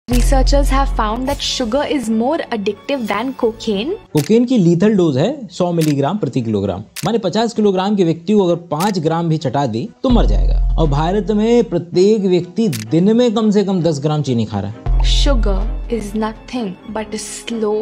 Researchers have found that sugar is more addictive than cocaine. Cocaine की lethal dose है 100 milligram प्रति kilogram, माने 50 kilogram के व्यक्ति को अगर 5 ग्राम भी चटा दी तो मर जाएगा। और भारत में प्रत्येक व्यक्ति दिन में कम से कम 10 ग्राम चीनी खा रहा है। Sugar is nothing but a slow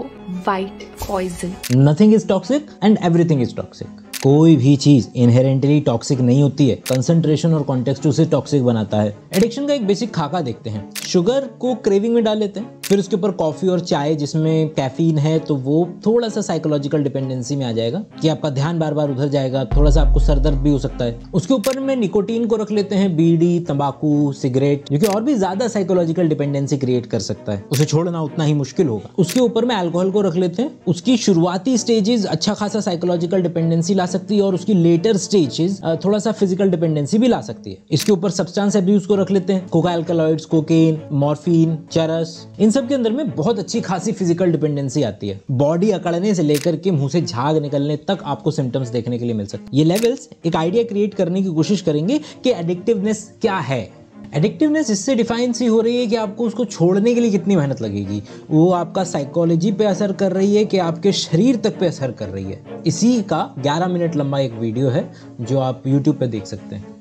white poison. Nothing is toxic and everything is toxic. कोई भी चीज इनहेरेंटली टॉक्सिक नहीं होती है, कंसंट्रेशन और कॉन्टेक्स्ट उसे टॉक्सिक बनाता है। एडिक्शन का एक बेसिक खाका देखते हैं। शुगर को क्रेविंग में डाल लेते हैं, फिर उसके ऊपर कॉफी और चाय जिसमें कैफीन है, तो वो थोड़ा सा साइकोलॉजिकल डिपेंडेंसी में आ जाएगा कि आपका ध्यान बार बार उधर जाएगा, थोड़ा सा आपको सर दर्द भी हो सकता है। उसके ऊपर में निकोटीन को रख लेते हैं, बीड़ी, तंबाकू, सिगरेट, जो कि और भी ज्यादा साइकोलॉजिकल डिपेंडेंसी क्रिएट कर सकता है, उसे छोड़ना उतना ही मुश्किल होगा। उसके ऊपर में अल्कोहल को रख लेते हैं, उसकी शुरुआती स्टेजेस अच्छा खासा साइकोलॉजिकल डिपेंडेंसी ला सकती है और उसकी लेटर स्टेजेस थोड़ा सा फिजिकल डिपेंडेंसी भी ला सकती है। इसके ऊपर सब्सटेंस अब्यूज को रख लेते हैं, कोका अल्कलॉइड्स, कोकेन, मॉर्फिन, चरस, इन सब के अंदर में बहुत अच्छी खासी फिजिकल डिपेंडेंसी आती है। बॉडी अकड़ने से लेकर के मुंह से झाग निकलने तक आपको सिम्टम्स देखने के लिए मिल सकते हैं। ये लेवल्स एक आइडिया क्रिएट करने की कोशिश करेंगे कि एडिक्टिवनेस क्या है। एडिक्टिवनेस इससे डिफाइन सी हो रही है कि आपको उसको छोड़ने के लिए कितनी मेहनत लगेगी, वो आपका साइकोलॉजी पे असर कर रही है कि आपके शरीर तक पे असर कर रही है। इसी का 11 मिनट लंबा एक वीडियो है जो आप YouTube पे देख सकते हैं।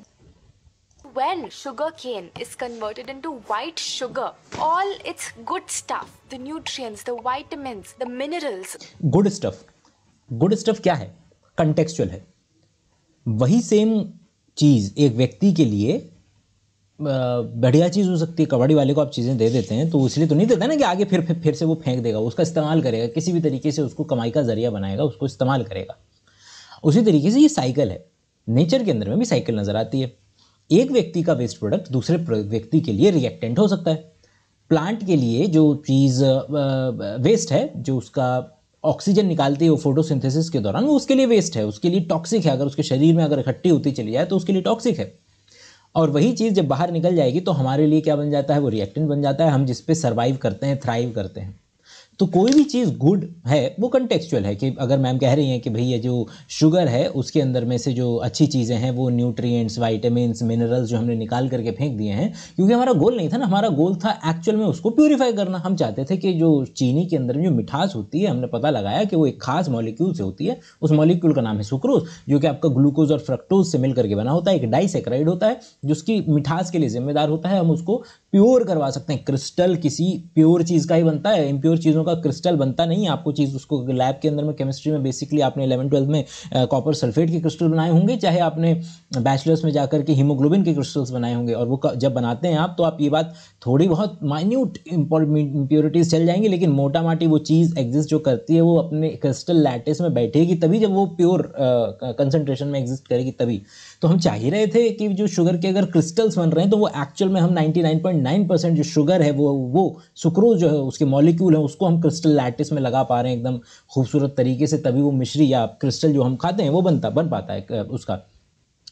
When sugarcane is converted into white sugar, all its good stuff, the nutrients, the vitamins, the minerals. Good stuff क्या है? कंटेक्चुअल है। वही सेम चीज एक व्यक्ति के लिए बढ़िया चीज़ हो सकती है। कबड्डी वाले को आप चीज़ें दे देते हैं तो इसलिए तो नहीं देता ना कि आगे फिर से वो फेंक देगा, उसका इस्तेमाल करेगा, किसी भी तरीके से उसको कमाई का जरिया बनाएगा, उसको इस्तेमाल करेगा। उसी तरीके से ये साइकिल है, नेचर के अंदर में भी साइकिल नज़र आती है। एक व्यक्ति का वेस्ट प्रोडक्ट दूसरे व्यक्ति के लिए रिएक्टेंट हो सकता है। प्लांट के लिए जो चीज़ वेस्ट है, जो उसका ऑक्सीजन निकालती है वो फोटोसिंथेसिस के दौरान, वो उसके लिए वेस्ट है, उसके लिए टॉक्सिक है। अगर उसके शरीर में अगर इकट्ठी होती चली जाए तो उसके लिए टॉक्सिक है। और वही चीज़ जब बाहर निकल जाएगी तो हमारे लिए क्या बन जाता है? वो रिएक्टेंट बन जाता है, हम जिस पे सर्वाइव करते हैं, थ्राइव करते हैं। तो कोई भी चीज़ गुड है वो कंटेक्चुअल है कि अगर मैम कह रही हैं कि भैया जो शुगर है उसके अंदर में से जो अच्छी चीज़ें हैं वो न्यूट्रिएंट्स, वाइटामिन्स, मिनरल्स जो हमने निकाल करके फेंक दिए हैं, क्योंकि हमारा गोल नहीं था ना, हमारा गोल था एक्चुअल में उसको प्यूरीफाई करना। हम चाहते थे कि जो चीनी के अंदर जो मिठास होती है, हमने पता लगाया कि वो एक खास मॉलिक्यूल से होती है। उस मॉलिक्यूल का नाम है सुक्रोज, जो कि आपका ग्लूकोज और फ्रक्टोज से मिल करके बना होता है। एक डाइसैकराइड होता है जो उसकी मिठास के लिए जिम्मेदार होता है। हम उसको प्योर करवा सकते हैं। क्रिस्टल किसी प्योर चीज़ का ही बनता है, इम्प्योर चीज़ों का क्रिस्टल बनता नहीं। आपको चीज़ उसको लैब के अंदर में केमिस्ट्री में बेसिकली आपने 11-12 में कॉपर सल्फेट के क्रिस्टल बनाए होंगे, चाहे आपने बैचलर्स में जाकर के हीमोग्लोबिन के क्रिस्टल्स बनाए होंगे। और वो जब बनाते हैं आप, तो आप ये बात थोड़ी बहुत माइन्यूट इम्प्योरिटीज़ चल जाएंगी, लेकिन मोटा माटी वो चीज़ एग्जिस्ट जो करती है वो अपने क्रिस्टल लैटिस में बैठेगी तभी, जब वो प्योर कंसंट्रेशन में एग्जिस्ट करेगी तभी। तो हम चाह ही रहे थे कि जो शुगर के अगर क्रिस्टल्स बन रहे हैं तो वो एक्चुअल में हम 99.9% जो शुगर है वो सुक्रोज जो है उसके मॉलिक्यूल है उसको हम क्रिस्टल लैटिस में लगा पा रहे हैं एकदम खूबसूरत तरीके से, तभी वो मिश्री या क्रिस्टल जो हम खाते हैं वो बन पाता है उसका।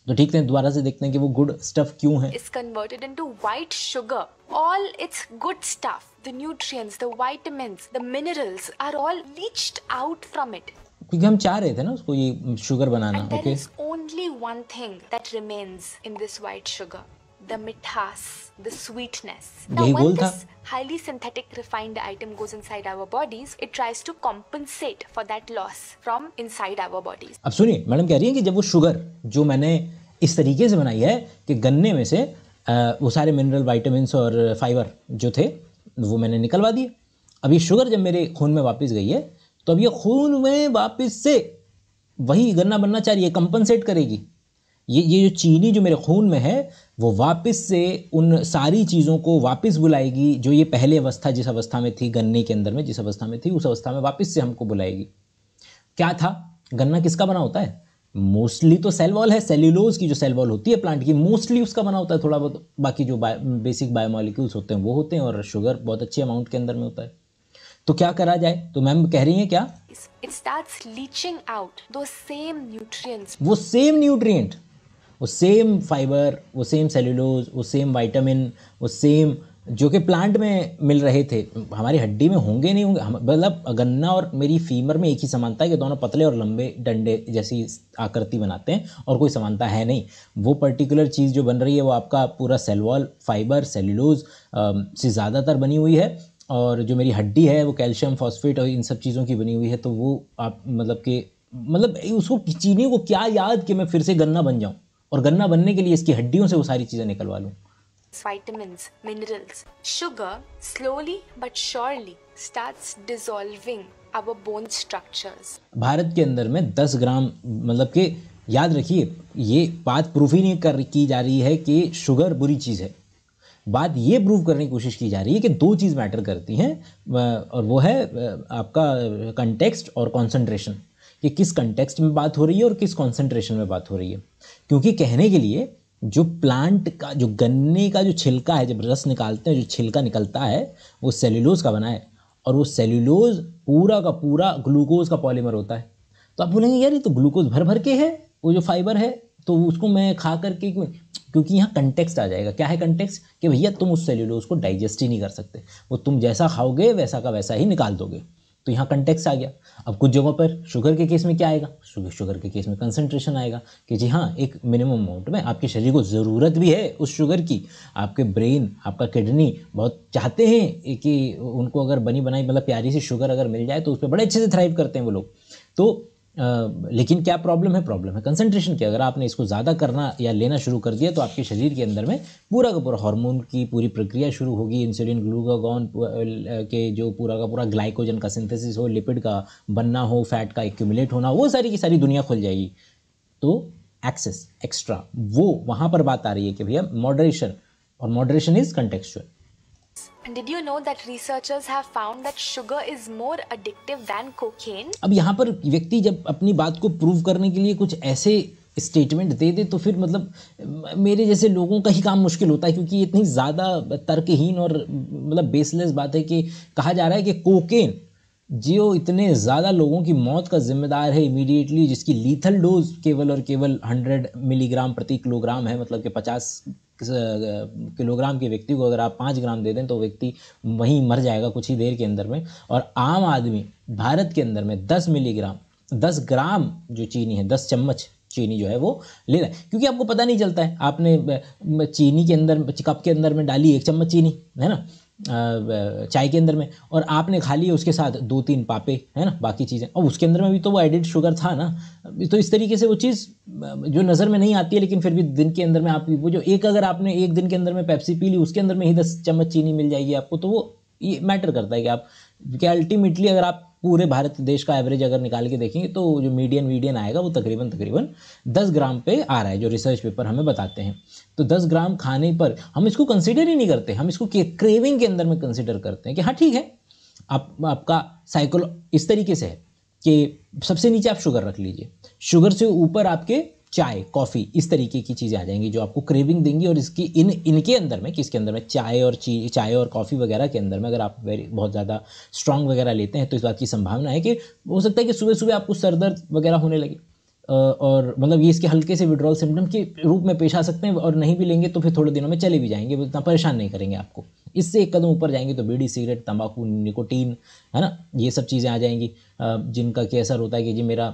तो ठीक है, दोबारा से देखते हैं कि वो गुड स्टफ क्यों है। Is converted into white sugar. All its good stuff, the nutrients, the vitamins, the minerals are all leached out from it. क्योंकि हम चाह रहे थे ना उसको ये sugar banana. And there is only one thing that remains in this white sugar, the mithas, the sweetness. Now when this highly synthetic refined item goes inside our bodies, it tries to compensate for that loss from inside our bodies. अब सुनिए, madam कह रही है कि जब वो sugar जो मैंने इस तरीके से बनाई है कि गन्ने में से वो सारे मिनरल, वाइटामिन्स और फाइबर जो थे वो मैंने निकलवा दिए। अब ये शुगर जब मेरे खून में वापस गई है तो अब ये खून में वापस से वही गन्ना बनना चाह रही है, कंपनसेट करेगी। ये जो चीनी जो मेरे खून में है वो वापस से उन सारी चीज़ों को वापस बुलाएगी जो ये पहले अवस्था, जिस अवस्था में थी गन्ने के अंदर में, जिस अवस्था में थी उस अवस्था में वापस से हमको बुलाएगी। क्या था? गन्ना किसका बना होता है? मोस्टली तो सेल वॉल है, सेल्यूलोज की जो सेल वॉल होती है प्लांट की, मोस्टली उसका बना होता है। थोड़ा बहुत बाकी जो बेसिक बायोमॉलिक्यूल्स होते हैं वो होते हैं, और शुगर बहुत अच्छे अमाउंट के अंदर में होता है। तो क्या करा जाए? तो मैम कह रही हैं क्या? It starts leaching out those same nutrients. वो सेम न्यूट्रिएंट, वो सेम फाइबर, वो सेम सेल्यूलोज, वो सेम विटामिन, वो सेम जो कि प्लांट में मिल रहे थे, हमारी हड्डी में होंगे नहीं होंगे, मतलब गन्ना और मेरी फीमर में एक ही समानता है कि दोनों पतले और लंबे डंडे जैसी आकृति बनाते हैं और कोई समानता है नहीं। वो पर्टिकुलर चीज़ जो बन रही है वो आपका पूरा सेल वॉल फाइबर सेल्यूलोज से ज़्यादातर बनी हुई है, और जो मेरी हड्डी है वो कैल्शियम फॉस्फेट और इन सब चीज़ों की बनी हुई है। तो वो आप मतलब उसको चीनी को क्या याद कि मैं फिर से गन्ना बन जाऊँ, और गन्ना बनने के लिए इसकी हड्डियों से वो सारी चीज़ें निकलवा लूँ। Vitamins, minerals. Sugar slowly but surely starts dissolving our bone structures. Bharat के अंदर में 10 ग्राम, मतलब कि याद रखिए ये बात प्रूफ ही नहीं की जा रही है कि शुगर बुरी चीज़ है। बात ये प्रूव करने की कोशिश की जा रही है कि दो चीज़ मैटर करती हैं, और वो है आपका कंटेक्स्ट और कॉन्सेंट्रेशन, कि किस कंटेक्स्ट में बात हो रही है और किस कॉन्सेंट्रेशन में बात हो रही है। क्योंकि कहने के लिए जो प्लांट का, जो गन्ने का जो छिलका है, जब रस निकालते हैं जो छिलका निकलता है वो सेल्यूलोज का बना है, और वो सेल्यूलोज पूरा का पूरा ग्लूकोज का पॉलीमर होता है। तो आप बोलेंगे यार ये तो ग्लूकोज भर भर के है वो जो फाइबर है, तो उसको मैं खा करके क्योंकि यहाँ कंटेक्स्ट आ जाएगा। क्या है कंटेक्स्ट? कि भैया तुम उस सेल्यूलोज को डाइजेस्ट ही नहीं कर सकते, वो तुम जैसा खाओगे वैसा का वैसा ही निकाल दोगे। तो यहाँ कंटेक्स्ट आ गया। अब कुछ जगहों पर शुगर के केस में क्या आएगा? शुगर के केस में कंसंट्रेशन आएगा कि जी हाँ एक मिनिमम अमाउंट में आपके शरीर को ज़रूरत भी है उस शुगर की। आपके ब्रेन, आपका किडनी बहुत चाहते हैं कि उनको अगर बनी बनाई मतलब प्यारी सी शुगर अगर मिल जाए तो उस पर बड़े अच्छे से थ्राइव करते हैं वो लोग। तो लेकिन क्या प्रॉब्लम है? प्रॉब्लम है कंसंट्रेशन की। अगर आपने इसको ज़्यादा करना या लेना शुरू कर दिया तो आपके शरीर के अंदर में पूरा का पूरा हार्मोन की पूरी प्रक्रिया शुरू होगी, इंसुलिन ग्लूकागॉन के जो पूरा का पूरा ग्लाइकोजन का सिंथेसिस हो, लिपिड का बनना हो, फैट का एक्यूमुलेट होना, वो सारी की सारी दुनिया खुल जाएगी। तो एक्सेस एक्स्ट्रा वो वहाँ पर बात आ रही है कि भैया मॉडरेशन, और moderation is contextual. And did you know that researchers have found that sugar is more addictive than cocaine? अब यहाँ पर व्यक्ति जब अपनी बात को प्रूव करने के लिए कुछ ऐसे स्टेटमेंट दे दे तो फिर मतलब मेरे जैसे लोगों का ही काम मुश्किल होता है, क्योंकि इतनी ज़्यादा तर्कहीन और मतलब बेसलेस बात है कि कहा जा रहा है कि कोकेन जो इतने ज़्यादा लोगों की मौत का जिम्मेदार है इमीडिएटली, जिसकी लीथल डोज केवल और केवल 100 मिलीग्राम प्रति किलोग्राम है, मतलब कि 50 किलोग्राम के व्यक्ति को अगर आप 5 ग्राम दे दें तो व्यक्ति वहीं मर जाएगा कुछ ही देर के अंदर में। और आम आदमी भारत के अंदर में 10 मिलीग्राम 10 ग्राम जो चीनी है, 10 चम्मच चीनी जो है वो ले रहा है, क्योंकि आपको पता नहीं चलता है। आपने चीनी के अंदर कप के अंदर में डाली 1 चम्मच चीनी, है ना, चाय के अंदर में, और आपने खा लिया उसके साथ 2-3 पापे, है ना, बाकी चीज़ें, और उसके अंदर में भी तो वो एडिड शुगर था ना। तो इस तरीके से वो चीज़ जो नज़र में नहीं आती है, लेकिन फिर भी दिन के अंदर में आप वो जो अगर आपने एक दिन के अंदर में पेप्सी पी ली, उसके अंदर में ही 10 चम्मच चीनी मिल जाएगी आपको। तो वो ये मैटर करता है कि आप कि अल्टीमेटली अगर आप पूरे भारत देश का एवरेज अगर निकाल के देखेंगे तो जो मीडियन आएगा वो तकरीबन 10 ग्राम पे आ रहा है, जो रिसर्च पेपर हमें बताते हैं। तो 10 ग्राम खाने पर हम इसको कंसीडर ही नहीं करते, हम इसको क्रेविंग के अंदर में कंसीडर करते हैं कि हाँ ठीक है, आपका साइकिल इस तरीके से है कि सबसे नीचे आप शुगर रख लीजिए, शुगर से ऊपर आपके चाय कॉफ़ी इस तरीके की चीज़ें आ जाएंगी जो आपको क्रेविंग देंगी। और इसकी इनके अंदर में किसके अंदर में चाय और कॉफ़ी वगैरह के अंदर में अगर आप बहुत ज़्यादा स्ट्रॉन्ग वगैरह लेते हैं तो इस बात की संभावना है कि हो सकता है कि सुबह सुबह आपको सर दर्द वगैरह होने लगे, और मतलब ये इसके हल्के से विड्रॉल सिम्टम के रूप में पेश आ सकते हैं, और नहीं भी लेंगे तो फिर थोड़े दिनों में चले भी जाएंगे, वो इतना परेशान नहीं करेंगे आपको। इससे एक कदम ऊपर जाएंगे तो बीड़ी, सिगरेट, तंबाकू, निकोटीन, है ना, ये सब चीज़ें आ जाएंगी जिनका कि असर होता है कि जी मेरा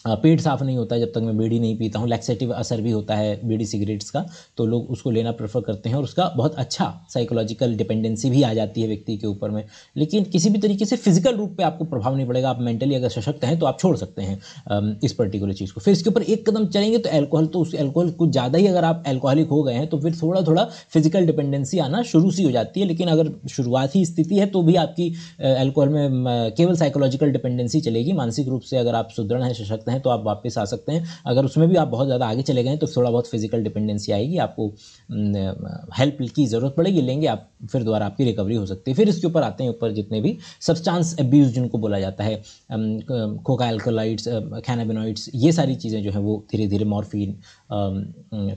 पेट साफ़ नहीं होता है जब तक मैं बीड़ी नहीं पीता हूँ। लैक्सेटिव असर भी होता है बीड़ी सिगरेट्स का, तो लोग उसको लेना प्रेफर करते हैं, और उसका बहुत अच्छा साइकोलॉजिकल डिपेंडेंसी भी आ जाती है व्यक्ति के ऊपर में। लेकिन किसी भी तरीके से फिजिकल रूप पे आपको प्रभाव नहीं पड़ेगा। आप मेंटली अगर सशक्त हैं तो आप छोड़ सकते हैं इस पर्टिकुलर चीज़ को। फिर इसके ऊपर एक कदम चलेंगे तो एल्कोहल, तो उस एल्कोहल कुछ ज़्यादा ही अगर आप एल्कोहलिक हो गए हैं तो फिर थोड़ा थोड़ा फिजिकल डिपेंडेंसी आना शुरू सी हो जाती है। लेकिन अगर शुरुआती स्थिति है तो भी आपकी एल्कोहल में केवल साइकोलॉजिकल डिपेंडेंसी चलेगी। मानसिक रूप से अगर आप सुदृढ़ हैं, सशक्त हैं तो आप वापस आ सकते हैं। अगर उसमें भी आप बहुत ज़्यादा आगे चले गए तो थोड़ा बहुत फिजिकल डिपेंडेंसी आएगी, आपको हेल्प की ज़रूरत पड़ेगी, लेंगे आप, फिर दोबारा आपकी रिकवरी हो सकती है। फिर इसके ऊपर आते हैं ऊपर जितने भी सब्सटेंस अब्यूज़ जिनको बोला जाता है, कोका एल्कोलाइड्स, कैनाबिनॉइड्स, ये सारी चीज़ें जो हैं वो धीरे धीरे, मॉर्फिन,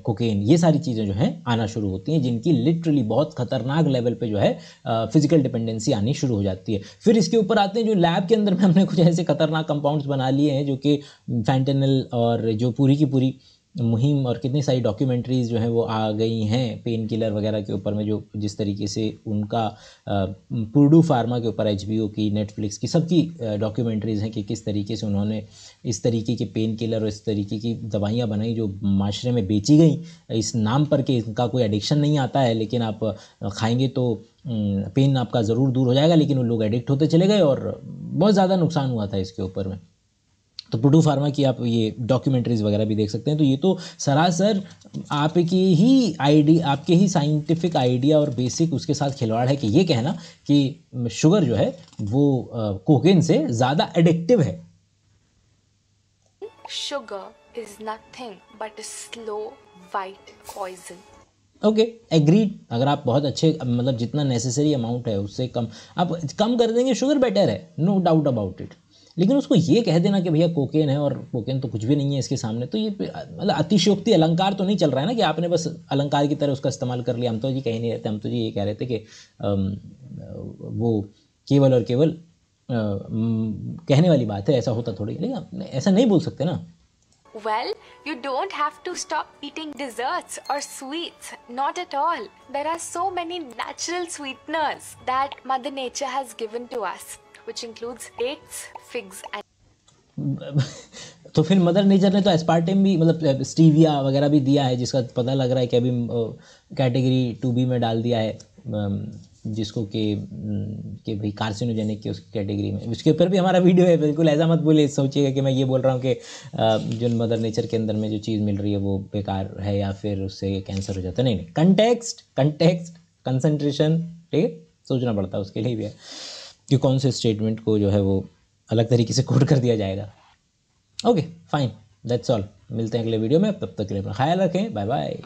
कोकेन, ये सारी चीज़ें जो हैं आना शुरू होती हैं, जिनकी लिटरली बहुत खतरनाक लेवल पे जो है फिजिकल डिपेंडेंसी आनी शुरू हो जाती है। फिर इसके ऊपर आते हैं जो लैब के अंदर में हमने कुछ ऐसे खतरनाक कंपाउंड्स बना लिए हैं जो कि फैंटेनल और जो पूरी की पूरी मुहिम और कितनी सारी डॉक्यूमेंट्रीज़ जो हैं वो आ गई हैं पेन किलर वगैरह के ऊपर में, जो जिस तरीके से उनका पुर्डू फार्मा के ऊपर HBO की, नेटफ्लिक्स की, सबकी डॉक्यूमेंट्रीज़ हैं कि किस तरीके से उन्होंने इस तरीके के पेन किलर और इस तरीके की दवाइयाँ बनाई जो माशरे में बेची गई इस नाम पर कि इनका कोई एडिक्शन नहीं आता है, लेकिन आप खाएंगे तो पेन आपका ज़रूर दूर हो जाएगा, लेकिन वो लोग एडिक्ट होते चले गए और बहुत ज़्यादा नुकसान हुआ था इसके ऊपर में। तो पुर्डू फार्मा की आप ये डॉक्यूमेंट्रीज़ वगैरह भी देख सकते हैं। तो ये तो सरासर आपके ही साइंटिफिक आइडिया और बेसिक उसके साथ खिलवाड़ है कि ये कहना कि शुगर जो है वो कोकेन से ज़्यादा एडिक्टिव है। Sugar is nothing but a slow white poison. Okay, agreed. अगर आप बहुत अच्छे मतलब जितना नेसेसरी अमाउंट है उससे कम आप कम कर देंगे, शुगर बेटर है, नो डाउट अबाउट इट। लेकिन उसको ये कह देना कि भैया कोकेन है और कोकेन तो कुछ भी नहीं है इसके सामने, तो ये मतलब अतिशयोक्ति अलंकार तो नहीं चल रहा है ना कि आपने बस अलंकार की तरह उसका इस्तेमाल कर लिया। हम तो जी कह नहीं रहते, हम तो जी ये कह रहे थे कि वो केवल और केवल कहने वाली बात है, ऐसा होता थोड़ी। लेकिन ऐसा नहीं बोल सकते ना। Well, you don't have to stop eating desserts or sweets. Not at all. There are so many natural sweeteners that Mother Nature has given to us, which includes dates, figs and तो फिर mother nature ने तो aspartame भी मतलब stevia वगैरह भी दिया है, जिसका पता लग रहा है कि अभी कैटेगरी 2B में डाल दिया है, जिसको कि भाई कार्सिनोजेनिक की उसकी कैटेगरी में। उसके ऊपर भी हमारा वीडियो है, बिल्कुल ऐसा मत बोले सोचिएगा कि मैं ये बोल रहा हूँ कि जो मदर नेचर के अंदर में जो चीज़ मिल रही है वो बेकार है या फिर उससे कैंसर हो जाता है। नहीं, कंटेक्स्ट कंसंट्रेशन, ठीक है, सोचना पड़ता है उसके लिए भी है कि कौन से स्टेटमेंट को जो है वो अलग तरीके से कोड कर दिया जाएगा। Okay fine, that's all. मिलते हैं अगले वीडियो में, तब तक के लिए अपना ख्याल रखें, बाय बाय।